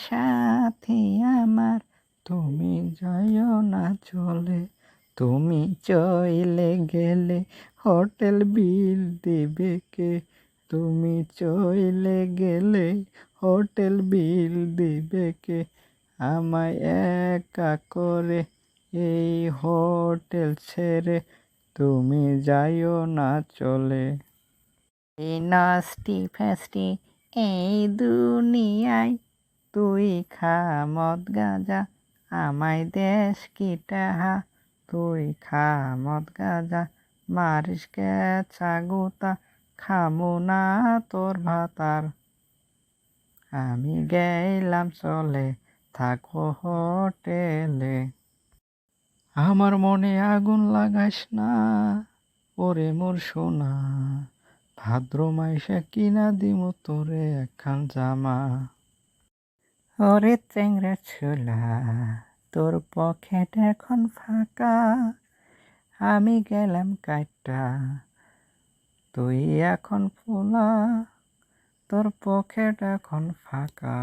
সাথী আমার তুমি যাইও না চলে, তুমি চলে গেলে হোটেল বিল দিবে কে? তুমি চলে গেলে হোটেল বিল দিবে কে? আমায় একা করে এই হোটেল ছেড়ে তুমি যাইও না চলে। এই নাস্তি ফেস্টি এই দুনিয়ায় তুই খা মদ গাঁজা, আমায় দেশ কি টাহা। তুই খা মদ গাঁজা, মারিস কেঁচা গুতা, খামু না তোর ভাতার। আমি গেলাম চলে, থাকো হোটেলে। আমার মনে আগুন লাগাইস না, ওরে মোর সোনা। ভাদ্র মাইশা কিনা দিমু তোরে একখান জামা। ওরে চেংড়া ছোলা, তোর পকেট এখন ফাঁকা। আমি গেলাম কাইটা, তুই এখন ফোলা। তোর পকেট এখন ফাঁকা।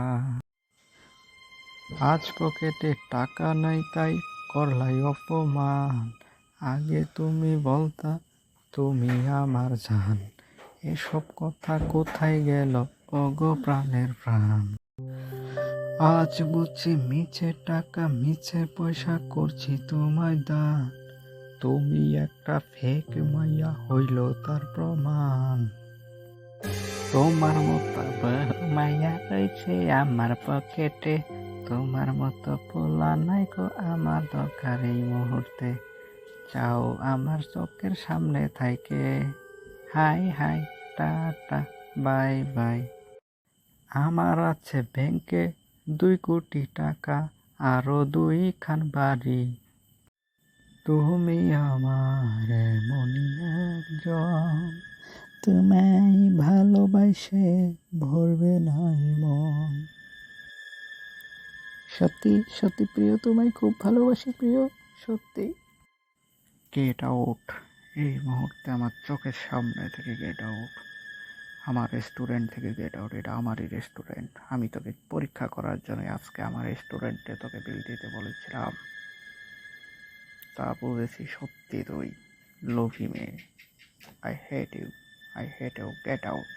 আজ পকেটে টাকা নাই তাই করলাই অপমান। আগে তুমি বলতা তুমি আমার জান। এসব কথা কোথায় গেল ওগো প্রাণের প্রাণ? আজ বুঝছি মিছে টাকা মিছে পয়সা করছি তোমায় দান। তুমি একটা ফেক মাইয়া হইল তার প্রমাণ। তোমার মতো মাইয়া রয়েছে আমার পকেটে, তোমার মতো পোলা নাই গো আমার দরকার এই মুহূর্তে। চাও আমার চোখের সামনে থাইকে, high high tata bye bye. আমার আছে ব্যাংকে 2 কোটি টাকা, আরো 2খান বাড়ি। তুমি আমার এমনই একজন, তোমায় ভালোবাসে ভরবে নাই মন। সত্যি সত্যি প্রিয়, তোমায় খুব ভালোবাসি প্রিয়, সত্যি। Get out. এই মুহূর্তে আমার চোখের সামনে থেকে গেট আউট। আমার রেস্টুরেন্ট থেকে গেট আউট। এটা আমারই রেস্টুরেন্ট। আমি তোকে পরীক্ষা করার জন্য আজকে আমার রেস্টুরেন্টে তোকে বিল দিতে বলেছিলাম। তা বুঝেছি সত্যি তুই লোভী মেয়ে। I hate you, I hate you, get out.